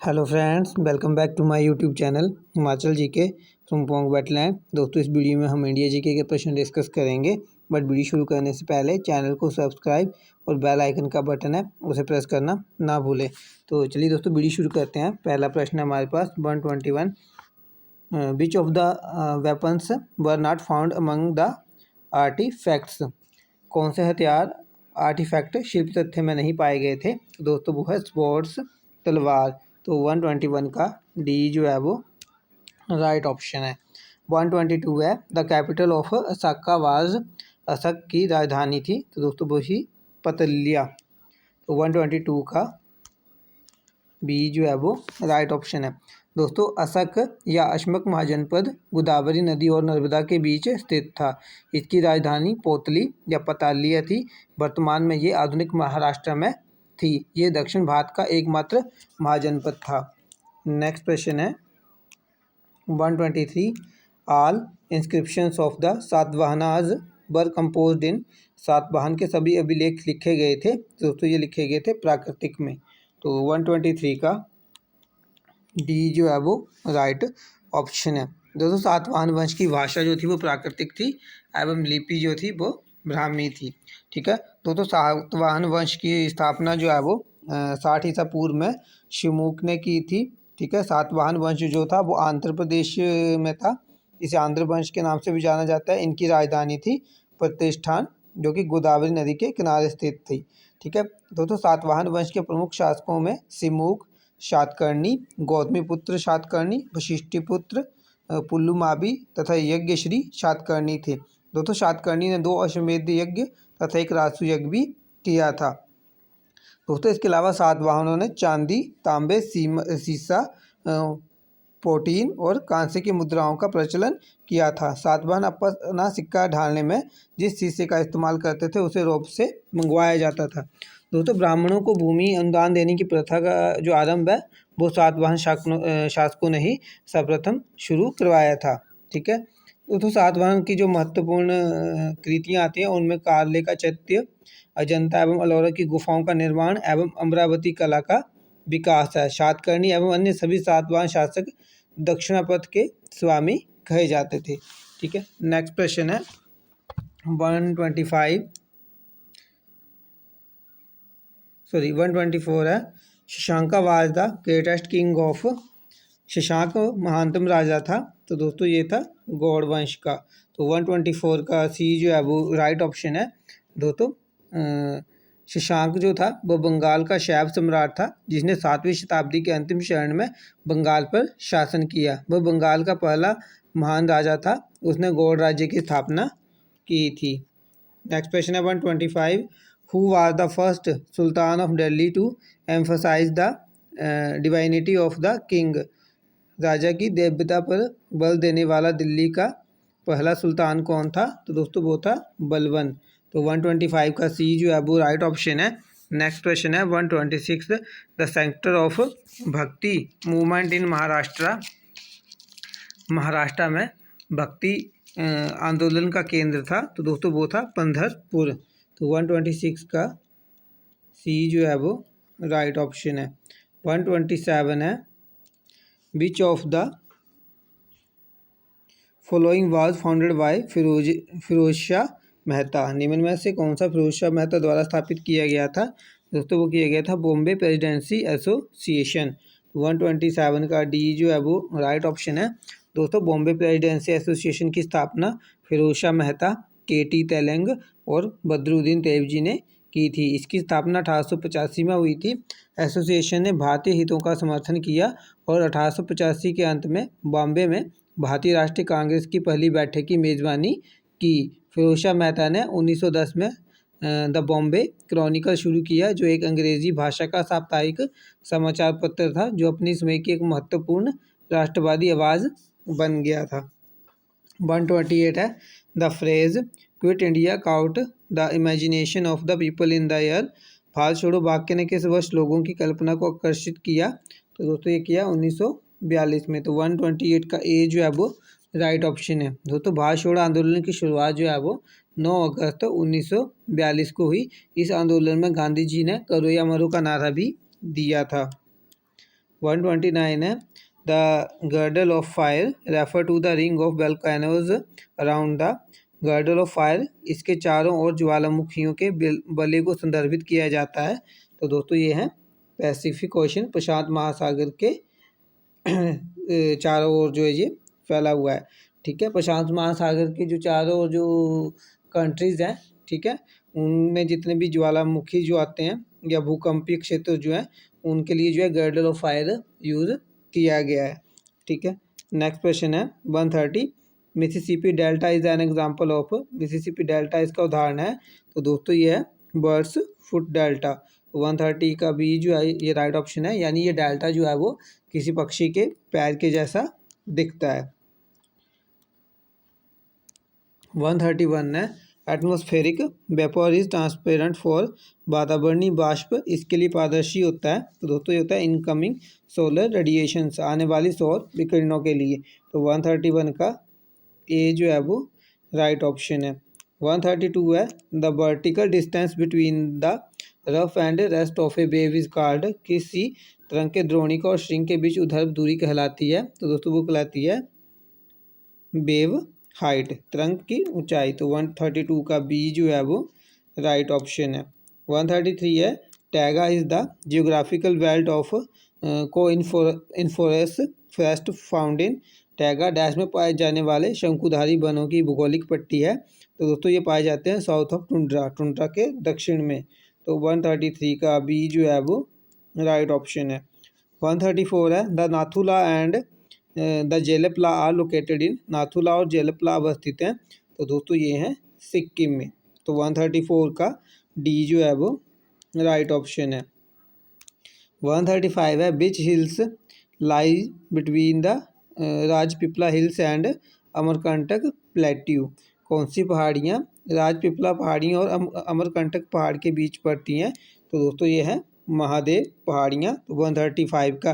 Hello friends, welcome back to my YouTube channel Himachal GK from Pong wetland. दोस्तों, इस video में हम इंडिया जीके के प्रश्न डिस्कस करेंगे। बट वीडियो शुरू करने से पहले चैनल को सब्सक्राइब और बेल आइकन का बटन है उसे प्रेस करना ना भूलें। तो चलिए दोस्तों, वीडियो शुरू करते हैं। पहला प्रश्न है हमारे पास 121। विच of the weapons were not found among the artefacts. कौन से हथियार आर्टिफैक्ट शिल्प तथ्य में नहीं पाए गए थे? दोस्तों वो है स्पोर्ट्स, तलवार। तो 121 का डी जो है वो राइट ऑप्शन है। 122 है the capital of Assaka was. Assaka की राजधानी थी तो दोस्तों वो ही पतलिया। तो 122 का बी जो है वो राइट ऑप्शन है। दोस्तों असक या अशमक महाजनपद गोदावरी नदी और नर्मदा के बीच स्थित था। इसकी राजधानी पोतली या पतालिया थी। वर्तमान में ये आधुनिक महाराष्ट्र में थी। ये दक्षिण भारत का एकमात्र महाजनपद था। नेक्स्ट क्वेश्चन है 123 all inscriptions of the Satavahanas were composed in. Satavahana के सभी अभिलेख लिखे गए थे दोस्तों, ये लिखे गए थे प्राकृतिक में। तो 123 का डी जो है वो राइट ऑप्शन है। दोस्तों सातवाहन वंश की भाषा जो थी वो प्राकृतिक थी एवं लिपि जो थी वो ब्राह्मी थी। ठीक है दोस्तों, सातवाहन वंश की स्थापना जो है वो 60 ईसा पूर्व में शिवमुख ने की थी। ठीक है, सातवाहन वंश जो था वो आंध्र प्रदेश में था। इसे आंध्र वंश के नाम से भी जाना जाता है। इनकी राजधानी थी प्रतिष्ठान जो कि गोदावरी नदी के किनारे स्थित थी। ठीक है दोस्तों, सातवाहन वंश के प्रमुख शासकों में सिमुक, शातकर्णी, गौतमीपुत्र शातकर्णी, वशिष्ठिपुत्र पुल्लुमाबी तथा यज्ञश्री शातकर्णी थे। दोस्तों शातकर्णी ने 2 अश्वमेध यज्ञ तथा एक राजसूय यज्ञ भी किया था। दोस्तों इसके अलावा सातवाहनों ने चांदी, तांबे, सीसा, प्रोटीन और कांसे की मुद्राओं का प्रचलन किया था। सातवाहन अपना सिक्का ढालने में जिस शीशे का इस्तेमाल करते थे उसे रोम से मंगवाया जाता था। दोस्तों ब्राह्मणों को भूमि अनुदान देने की प्रथा का जो आरंभ है वो सातवाहन शासकों ने ही सर्वप्रथम शुरू करवाया था। ठीक है दोस्तों, सातवाहन की जो महत्वपूर्ण कृतियाँ आती हैं उनमें कार्ले का चैत्य, अजंता एवं अलोरा की गुफाओं का निर्माण एवं अमरावती कला का विकास है। शातकर्णी एवं अन्य सभी सातवाहन शासक दक्षिणापथ के स्वामी कहे जाते थे। ठीक है, नेक्स्ट क्वेश्चन है 124 है Shashanka was the greatest king of. Shashank महानतम राजा था तो दोस्तों ये था गौड़ वंश का। तो 124 का सी जो है वो राइट ऑप्शन है। दोस्तों शशांक जो था वो बंगाल का शैव सम्राट था जिसने 7वीं शताब्दी के अंतिम चरण में बंगाल पर शासन किया। वह बंगाल का पहला महान राजा था। उसने गौड़ राज्य की स्थापना की थी। नेक्स्ट क्वेश्चन है 125 who was the first sultan of Delhi to emphasise the divinity of the king. राजा की देवता पर बल देने वाला दिल्ली का पहला सुल्तान कौन था? तो दोस्तों वो था बलबन। तो 125 का सी जो है वो राइट ऑप्शन है। नेक्स्ट क्वेश्चन है 126 द सेंटर ऑफ भक्ति मूवमेंट इन महाराष्ट्र। महाराष्ट्र में भक्ति आंदोलन का केंद्र था तो दोस्तों वो था पंढरपुर। तो 126 का सी जो है वो राइट ऑप्शन है। 127 है which of the following was founded by Firoz Shah Mehta. निम्न में से कौन सा फिरोज शाह मेहता द्वारा स्थापित किया गया था? दोस्तों वो किया गया था बॉम्बे प्रेसिडेंसी एसोसिएशन। 127 का डी जो है वो राइट ऑप्शन है। दोस्तों बॉम्बे प्रेसिडेंसी एसोसिएशन की स्थापना फिरोज शाह मेहता, केटी तेलंग और बदरुद्दीन तैयबजी ने की थी। इसकी स्थापना 1885 में हुई थी। एसोसिएशन ने भारतीय हितों का समर्थन किया और 1885 के अंत में बॉम्बे में भारतीय राष्ट्रीय कांग्रेस की पहली बैठक की मेज़बानी की। फिरोज शाह मेहता ने 1910 में द बॉम्बे क्रॉनिकल शुरू किया जो एक अंग्रेजी भाषा का साप्ताहिक समाचार पत्र था जो अपनी समय की एक महत्वपूर्ण राष्ट्रवादी आवाज़ बन गया था। 128 है the phrase quit India cout the imagination of the people in the year. Bharat छोड़ो वाक्य ने किस वर्ष लोगों की कल्पना को आकर्षित किया? तो दोस्तों ये किया 1942 में। तो 128 का ए जो है वो राइट ऑप्शन है। दोस्तों भारत छोड़ो आंदोलन की शुरुआत जो है वो 9 अगस्त 1942 को हुई। इस आंदोलन में गांधी जी ने करो या मरो का नारा भी दिया था। 129 है the girdle of fire refer to the ring of volcanoes around the girdle of fire, इसके चारों ओर ज्वालामुखियों के बले को संदर्भित किया जाता है। तो दोस्तों ये है पैसिफिक ओशन, प्रशांत महासागर के चारों ओर जो है ये फैला हुआ है। ठीक है, प्रशांत महासागर के जो चारों ओर जो कंट्रीज़ हैं, ठीक है, उनमें जितने भी ज्वालामुखी जो आते हैं या भूकंपीय क्षेत्र जो है उनके लिए जो है गर्डल ऑफ फायर यूज़ किया गया है। ठीक है, नेक्स्ट क्वेश्चन है 130 Mississippi delta is an example of, Mississippi delta इसका उदाहरण है। तो दोस्तों ये है बर्ड्स फुट डेल्टा। 130 का बी जो है ये राइट ऑप्शन है, यानी ये डेल्टा जो है वो किसी पक्षी के पैर के जैसा दिखता है। 131 है atmospheric vapour is transparent for, वातावरणीय बाष्प इसके लिए पारदर्शी होता है। तो दोस्तों ये होता है इनकमिंग सोलर रेडिएशंस, आने वाली सौर विकिरणों के लिए। तो 131 का ए जो है वो राइट ऑप्शन है। 132 है the vertical distance between the rough and rest of A wave is called, किसी तरंग के द्रोणिका और श्रृंग के बीच ऊर्ध्व दूरी कहलाती है। तो दोस्तों वो कहलाती है वेव हाइट, तरंग की ऊंचाई। तो 132 का बी जो है वो राइट ऑप्शन है। 133 है taiga is the geographical belt of coniferous forest found in, taiga dash में पाए जाने वाले शंकुधारी वनों की भूगोलिक पट्टी है। तो दोस्तों ये पाए जाते हैं साउथ ऑफ टुंड्रा, टुंड्रा के दक्षिण में। तो 133 का बी जो है वो राइट ऑप्शन है। 134 है the Nathu La and the Jelep La are located in, Nathu La और जेलेपला अवस्थित हैं। तो दोस्तों ये हैं सिक्किम में। तो 134 का डी जो है वो राइट ऑप्शन है। 135 है which hills lie between the Rajpipla hills and Amarkantak plateau, कौन सी पहाड़ियाँ राजपिपला पहाड़ियाँ और अमरकंटक पहाड़ के बीच पड़ती हैं। तो दोस्तों ये है महादेव पहाड़ियाँ। तो 135 का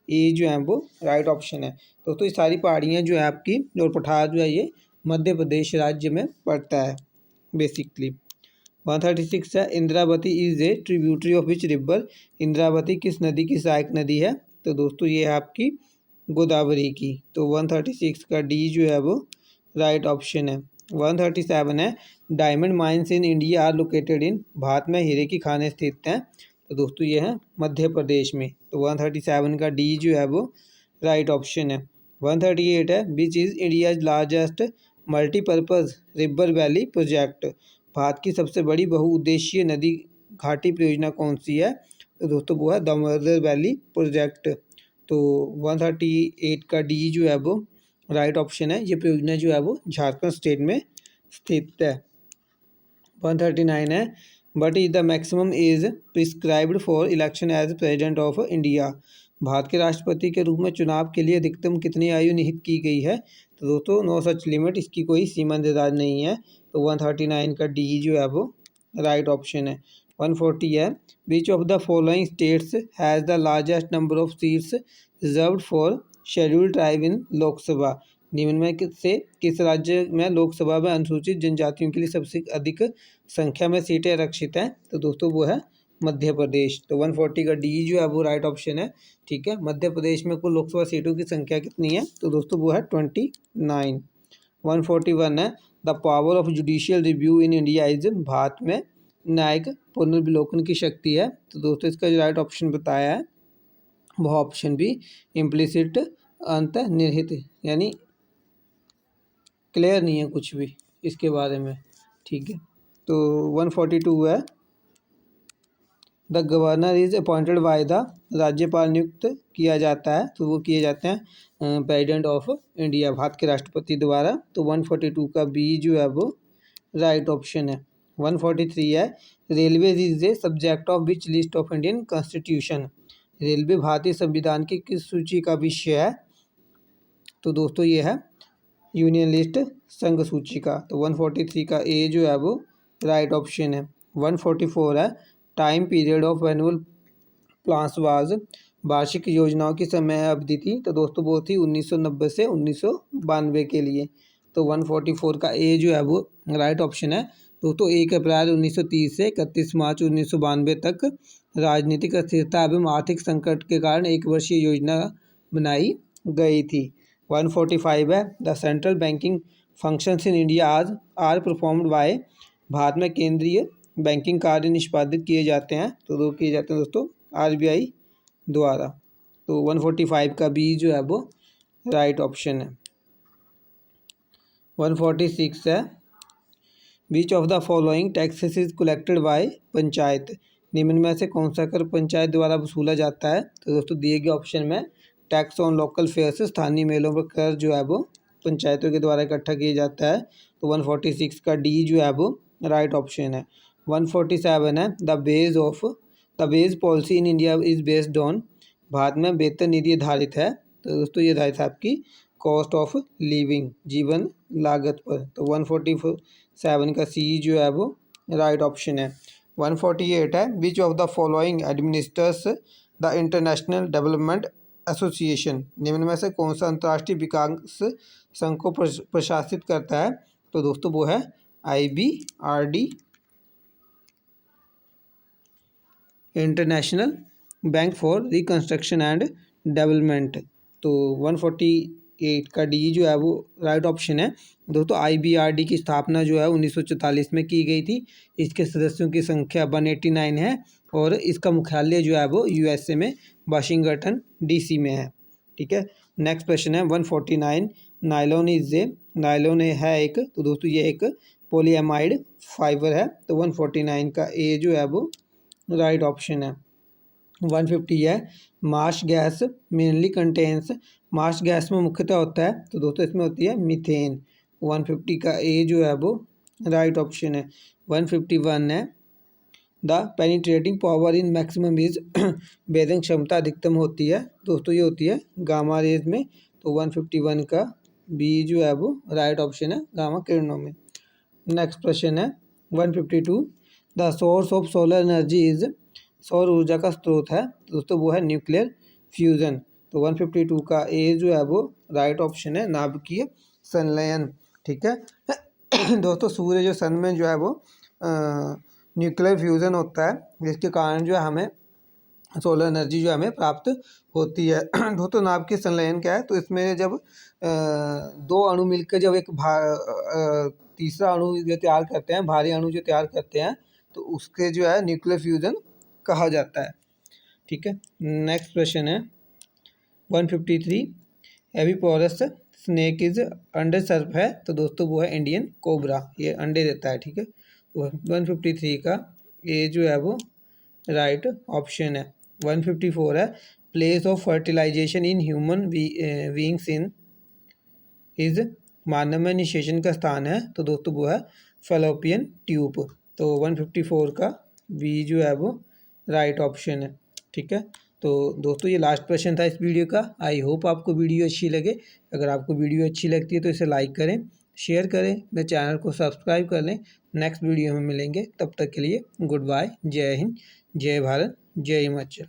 ए जो है वो राइट ऑप्शन है। दोस्तों ये सारी पहाड़ियाँ जो है आपकी और पठार जो है ये मध्य प्रदेश राज्य में पड़ता है बेसिकली। 136 है Indravati is a tributary of which river, Indravati किस नदी की सहायक नदी है। तो दोस्तों ये है आपकी गोदावरी की। तो 136 का डी जो है वो राइट ऑप्शन है। 137 है diamond mines in India are located in, Bharat में हीरे की खानें स्थित हैं। तो दोस्तों ये है मध्य प्रदेश में। तो 137 का डी जो है वो राइट ऑप्शन है। 138 है which is India's largest multipurpose river valley project, Bharat की सबसे बड़ी बहुउद्देशीय नदी घाटी परियोजना कौन सी है। तो दोस्तों वो है दामोदर वैली प्रोजेक्ट। तो 138 का डी जो है वो राइट ऑप्शन है। ये परियोजना जो है वो झारखंड स्टेट में स्थित है। 139 है but is the maximum age prescribed for election as president of India, Bharat के राष्ट्रपति के रूप में चुनाव के लिए अधिकतम कितनी आयु निहित की गई है। तो दोस्तों नो सच लिमिट, इसकी कोई सीमा निर्धारित नहीं है। तो 139 का डी जो है वो राइट ऑप्शन है। 140 है which of the following states has the largest number of seats reserved for scheduled tribe in Lok Sabha, निम्न में से किस राज्य में लोकसभा में अनुसूचित जनजातियों के लिए सबसे अधिक संख्या में सीटें आरक्षित हैं। तो दोस्तों वो है मध्य प्रदेश। तो 140 का डी जो है वो राइट ऑप्शन है। ठीक है, मध्य प्रदेश में कुल लोकसभा सीटों की संख्या कितनी है। तो दोस्तों वो है 29। 141 है the power of judicial review in India is, Bharat में न्यायिक पुनर्विलोकन की शक्ति है। तो दोस्तों इसका जो राइट ऑप्शन बताया है वह ऑप्शन भी इम्प्लिसिट अंतर्निहित, यानी क्लियर नहीं है कुछ भी इसके बारे में। ठीक है, तो 142 है the governor is appointed by the, राज्यपाल नियुक्त किया जाता है। तो वो किए जाते हैं प्रेसिडेंट ऑफ इंडिया, भारत के राष्ट्रपति द्वारा। तो 142 का बी जो है वो राइट ऑप्शन है। 143 है railway is a subject of which list of Indian constitution, railway भारतीय संविधान की किस सूची का विषय है। तो दोस्तों ये है यूनियन लिस्ट संघ सूची का। तो 143 का ए जो है वो राइट ऑप्शन है। 144 है time period of annual plans was, वार्षिक योजनाओं की समय अवधि थी। तो दोस्तों वो थी 1990 से 1992 के लिए। तो 144 का ए जो है वो राइट ऑप्शन है। दोस्तों 1 अप्रैल 1930 से 31 मार्च 1992 तक राजनीतिक अस्थिरता एवं आर्थिक संकट के कारण एक वर्षीय योजना बनाई गई थी। 145 है, the central banking functions in India आज आर परफॉर्म्ड बाय, भारत में केंद्रीय बैंकिंग कार्य निष्पादित किए जाते हैं, तो दो किए जाते हैं दोस्तों RBI द्वारा। तो 145 का बी जो है वो राइट ऑप्शन है। 146 है, which of the following taxes is collected by panchayat, निम्न में से कौन सा कर पंचायत द्वारा वसूला जाता है, तो दोस्तों दिए गए ऑप्शन में टैक्स ऑन लोकल फेयर्स, स्थानीय मेलों पर कर जो है वो पंचायतों के द्वारा इकट्ठा किया जाता है, तो 146 का डी जो है वो राइट ऑप्शन है। 147 है, the ways policy in India is based on, Bharat में वेतन नीति आधारित है, तो दोस्तों ये आधारित है आपकी कॉस्ट ऑफ लिविंग, जीवन लागत पर, तो 147 का सी जो है वो राइट ऑप्शन है। 148 है, which of the following administers the international development association, निम्न में से कौन सा अंतर्राष्ट्रीय विकास संघ को प्रशासित करता है, तो दोस्तों वो है IBRD, international bank for reconstruction and development, तो 148 का डी जो है वो राइट ऑप्शन है। दोस्तों IBRD की स्थापना जो है 1944 में की गई थी, इसके सदस्यों की संख्या 189 है और इसका मुख्यालय जो है वो USA में वाशिंगटन DC में है। ठीक है, नेक्स्ट क्वेश्चन है 149, नायलॉन है एक, तो दोस्तों ये एक पॉलीएमाइड फाइबर है, तो 149 का ए जो है वो राइट ऑप्शन है। 150 है, Marsh gas mainly contains, Marsh gas में मुख्यतः होता है, तो दोस्तों इसमें होती है मीथेन, 150 का ए जो है वो राइट ऑप्शन है। 151 है, the penetrating power in maximum is, भेदन क्षमता अधिकतम होती है, दोस्तों ये होती है गामा रेज में, तो 151 का बी जो है वो राइट ऑप्शन है, गामा किरणों में। नेक्स्ट प्रश्न है 152, the source of solar energy is, सौर ऊर्जा का स्रोत है, दोस्तों वो है न्यूक्लियर फ्यूजन, तो 152 का ए जो है वो राइट ऑप्शन है, नाभिकीय संलयन। ठीक है दोस्तों सूर्य जो सन में जो है वो न्यूक्लियर फ्यूजन होता है, जिसके कारण जो है हमें सोलर एनर्जी जो हमें प्राप्त होती है। दोस्तों नाभिकीय संलयन क्या है, तो इसमें जब दो अणु मिलकर जब एक तीसरा अणु जो तैयार करते हैं, भारी अणु जो तैयार करते हैं, तो उसके जो है न्यूक्लियर फ्यूजन कहा जाता है। ठीक है, नेक्स्ट क्वेश्चन है 153, एविपोरस स्नेक इज अंडर सर्फ है, तो दोस्तों वो है इंडियन कोबरा, ये अंडे देता है। ठीक है, 153 का ए जो है वो राइट ऑप्शन है। 154 है, place of fertilisation in human beings in is, मानव में निषेचन का स्थान है, तो दोस्तों वो है फैलोपियन ट्यूब, तो 154 का बी जो है वो राइट ऑप्शन है। ठीक है, तो दोस्तों ये लास्ट प्रश्न था इस वीडियो का। आई होप आपको वीडियो अच्छी लगे, अगर आपको वीडियो अच्छी लगती है तो इसे लाइक करें, शेयर करें, मेरे चैनल को सब्सक्राइब कर लें। नेक्स्ट वीडियो में मिलेंगे, तब तक के लिए गुड बाय, जय हिंद, जय भारत, जय हिमाचल।